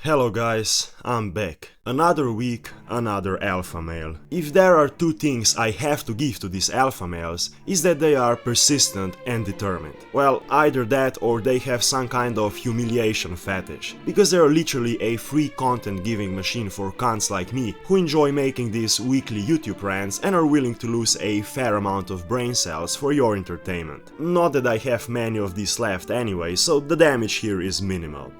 Hello guys, I'm back. Another week, another alpha male. If there are two things I have to give to these alpha males, is that they are persistent and determined. Well, either that or they have some kind of humiliation fetish, because they are literally a free content giving machine for cunts like me who enjoy making these weekly YouTube rants and are willing to lose a fair amount of brain cells for your entertainment. Not that I have many of these left anyway, so the damage here is minimal.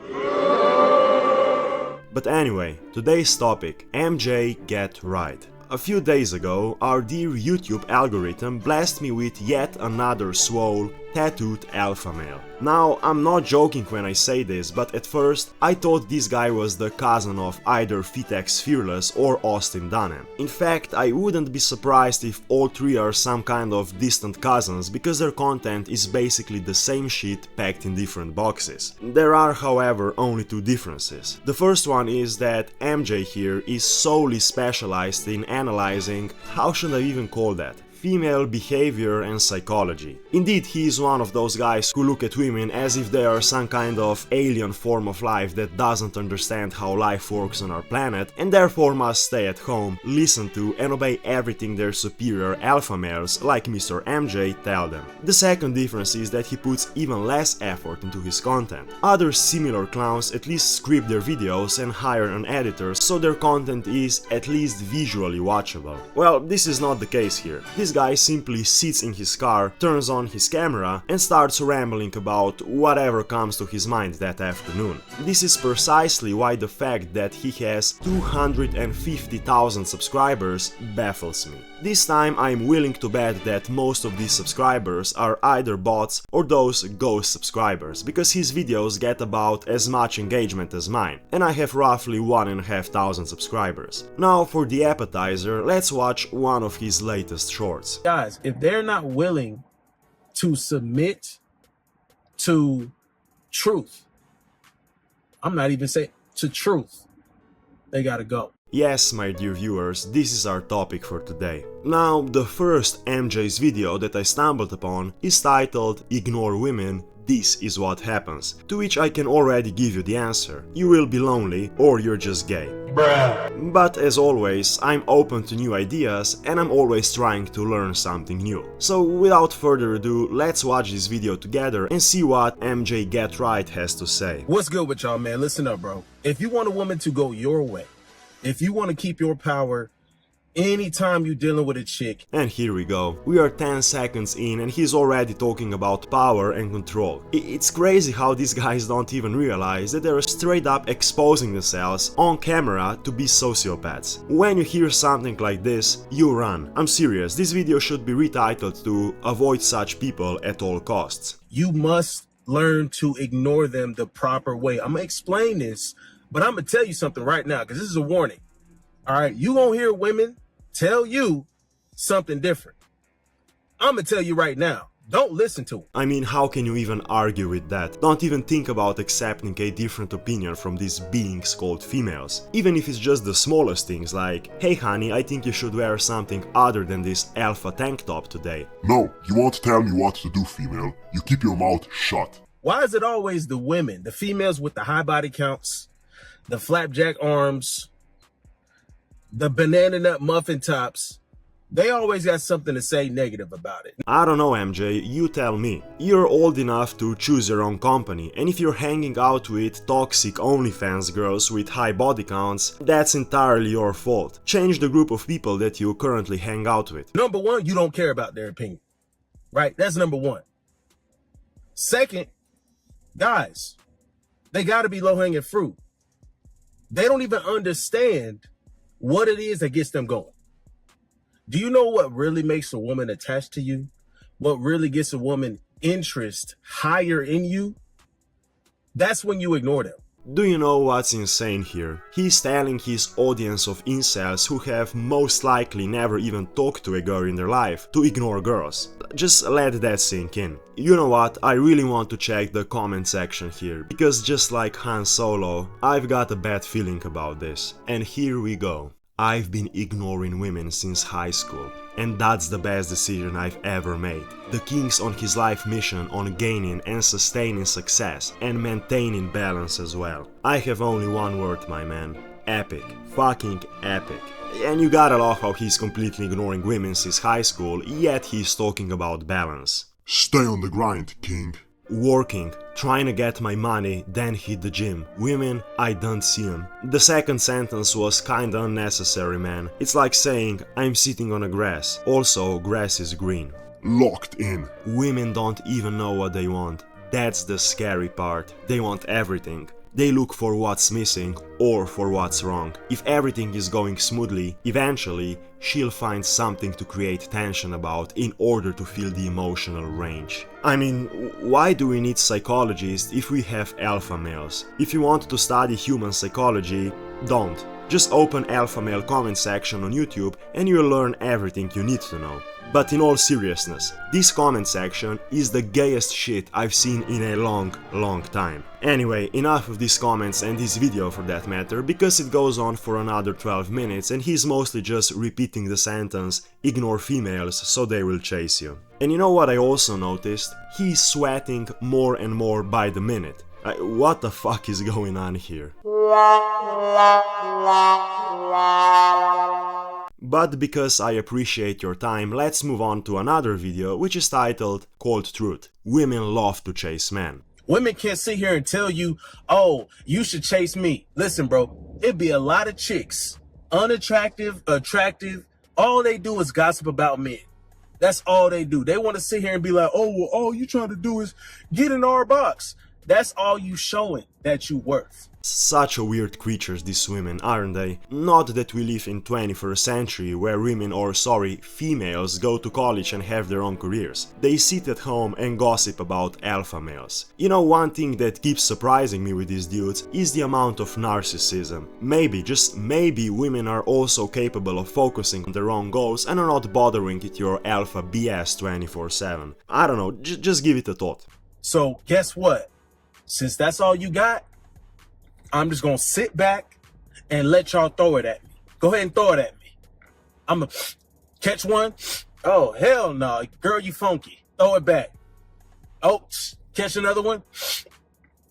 But anyway, today's topic, MJ Get Right. A few days ago, our dear YouTube algorithm blasted me with yet another swole, tattooed alpha male. Now, I'm not joking when I say this, but at first I thought this guy was the cousin of either Fitex Fearless or Austin Dunham. In fact, I wouldn't be surprised if all three are some kind of distant cousins, because their content is basically the same shit packed in different boxes. There are, however, only two differences. The first one is that MJ here is solely specialized in analyzing, how should I even call that? Female behavior and psychology. Indeed, he is one of those guys who look at women as if they are some kind of alien form of life that doesn't understand how life works on our planet and therefore must stay at home, listen to and obey everything their superior alpha males like Mr. MJ tell them. The second difference is that he puts even less effort into his content. Other similar clowns at least script their videos and hire an editor so their content is at least visually watchable. Well, this is not the case here. This guy simply sits in his car, turns on his camera and starts rambling about whatever comes to his mind that afternoon. This is precisely why the fact that he has 250,000 subscribers baffles me. This time I'm willing to bet that most of these subscribers are either bots or those ghost subscribers, because his videos get about as much engagement as mine, and I have roughly 1,500 subscribers. Now for the appetizer, let's watch one of his latest shorts. Guys, if they're not willing to submit to truth, I'm not even saying to truth, they gotta go. Yes, my dear viewers, this is our topic for today. Now, the first MJ's video that I stumbled upon is titled "Ignore Women, This is What Happens", to which I can already give you the answer. You will be lonely or you're just gay. Bruh. But as always, I'm open to new ideas and I'm always trying to learn something new. So without further ado, let's watch this video together and see what MJ Get Right has to say. What's good with y'all, man? Listen up, bro. If you want a woman to go your way, if you want to keep your power anytime you're dealing with a chick. And here we go. We are 10 seconds in and he's already talking about power and control. It's crazy how these guys don't even realize that they're straight up exposing themselves on camera to be sociopaths. When you hear something like this, you run. I'm serious, this video should be retitled to "Avoid Such People at All Costs". You must learn to ignore them the proper way. I'm gonna explain this, but I'm gonna tell you something right now, because this is a warning. All right, you gonna hear women tell you something different. I'm gonna tell you right now, don't listen to them. I mean, how can you even argue with that? Don't even think about accepting a different opinion from these beings called females. Even if it's just the smallest things like, "Hey honey, I think you should wear something other than this alpha tank top today." No, you won't tell me what to do, female. You keep your mouth shut. Why is it always the women, the females with the high body counts, the flapjack arms, the banana nut muffin tops? They always got something to say negative about it. I don't know, MJ, you tell me. You're old enough to choose your own company, and if you're hanging out with toxic OnlyFans girls with high body counts, that's entirely your fault. Change the group of people that you currently hang out with. Number one, you don't care about their opinion, right? That's number one. Second, guys, they gotta be low-hanging fruit. They don't even understand what it is that gets them going. Do you know what really makes a woman attached to you? What really gets a woman interest higher in you? That's when you ignore them. Do you know what's insane here? He's telling his audience of incels who have most likely never even talked to a girl in their life to ignore girls. Just let that sink in. You know what, I really want to check the comment section here, because just like Han Solo, I've got a bad feeling about this. And here we go. I've been ignoring women since high school, and that's the best decision I've ever made. The king's on his life mission on gaining and sustaining success and maintaining balance as well. I have only one word, my man. Epic. Fucking epic. And you gotta love how he's completely ignoring women since high school, yet he's talking about balance. Stay on the grind, king. Working, trying to get my money, then hit the gym. Women, I don't see them. The second sentence was kinda unnecessary, man. It's like saying, I'm sitting on a grass. Also, grass is green. Locked in. Women don't even know what they want. That's the scary part. They want everything. They look for what's missing or for what's wrong. If everything is going smoothly, eventually she'll find something to create tension about in order to feel the emotional range. I mean, why do we need psychologists if we have alpha males? If you want to study human psychology, don't. Just open alpha male comment section on YouTube and you'll learn everything you need to know. But in all seriousness, this comment section is the gayest shit I've seen in a long time. Anyway, enough of these comments and this video for that matter, because it goes on for another 12 minutes and he's mostly just repeating the sentence, ignore females so they will chase you. And you know what I also noticed? He's sweating more and more by the minute. What the fuck is going on here? But because I appreciate your time, let's move on to another video which is titled Cold Truth. Women love to chase men. Women can't sit here and tell you, oh, you should chase me. Listen, bro, it'd be a lot of chicks, unattractive, attractive. All they do is gossip about men. That's all they do. They want to sit here and be like, oh, well, all you trying to do is get in our box. That's all you showing that you worth. Such a weird creatures these women, aren't they? Not that we live in 21st century where women or females go to college and have their own careers. They sit at home and gossip about alpha males. You know, one thing that keeps surprising me with these dudes is the amount of narcissism. Maybe, just maybe, women are also capable of focusing on their own goals and are not bothering with your alpha BS 24/7. I don't know, just give it a thought. So guess what? Since that's all you got, I'm just gonna sit back and let y'all throw it at me. Go ahead and throw it at me. I'm gonna catch one. Oh, hell no. Girl, you funky. Throw it back. Oh, catch another one.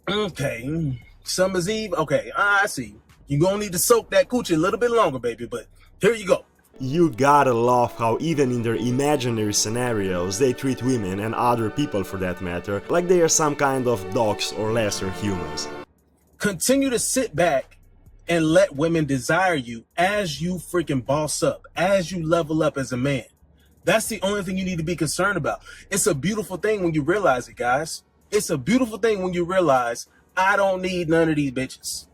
Okay. Summer's Eve. Okay, I see. You're gonna need to soak that coochie a little bit longer, baby, but here you go. You gotta love how even in their imaginary scenarios they treat women and other people for that matter like they are some kind of dogs or lesser humans. Continue to sit back and let women desire you as you freaking boss up, as you level up as a man. That's the only thing you need to be concerned about. It's a beautiful thing when you realize it, guys. It's a beautiful thing when you realize I don't need none of these bitches.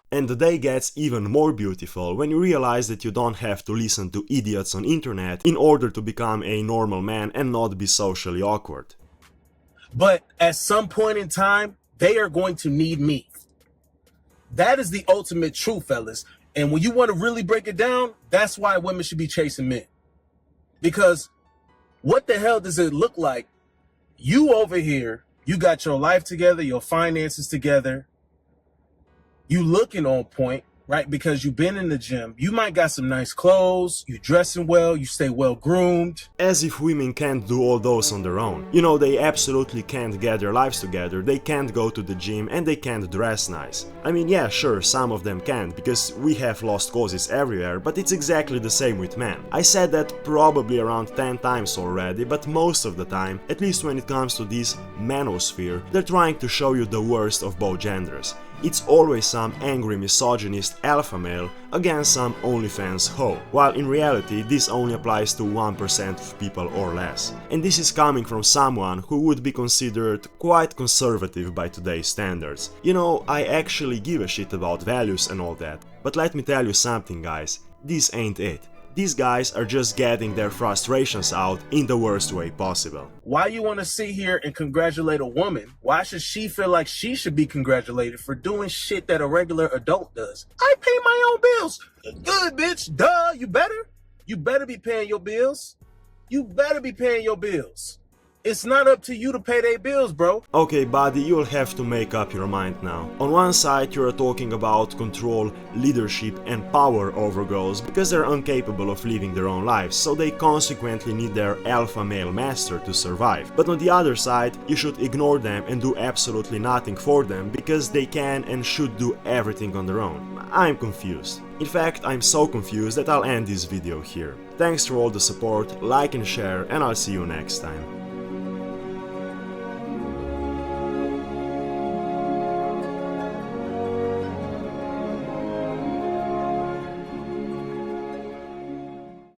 And the day gets even more beautiful when you realize that you don't have to listen to idiots on internet in order to become a normal man and not be socially awkward. But at some point in time, they are going to need me. That is the ultimate truth, fellas. And when you want to really break it down, that's why women should be chasing men. Because what the hell does it look like? You over here, you got your life together, your finances together. You looking on point, right? Because you've been in the gym. You might got some nice clothes, you dressing well, you stay well groomed. As if women can't do all those on their own. You know, they absolutely can't get their lives together, they can't go to the gym and they can't dress nice. I mean, yeah, sure, some of them can't, because we have lost causes everywhere, but it's exactly the same with men. I said that probably around 10 times already, but most of the time, at least when it comes to this manosphere, they're trying to show you the worst of both genders. It's always some angry misogynist alpha male against some OnlyFans hoe, while in reality this only applies to 1% of people or less. And this is coming from someone who would be considered quite conservative by today's standards. You know, I actually give a shit about values and all that, but let me tell you something, guys, this ain't it. These guys are just getting their frustrations out in the worst way possible. Why you want to sit here and congratulate a woman? Why should she feel like she should be congratulated for doing shit that a regular adult does? I pay my own bills. Good, bitch. Duh, you better. You better be paying your bills. You better be paying your bills. It's not up to you to pay their bills, bro. Okay, buddy, you'll have to make up your mind now. On one side, you're talking about control, leadership, and power over girls because they're incapable of living their own lives, so they consequently need their alpha male master to survive. But on the other side, you should ignore them and do absolutely nothing for them because they can and should do everything on their own. I'm confused. In fact, I'm so confused that I'll end this video here. Thanks for all the support, like and share, and I'll see you next time.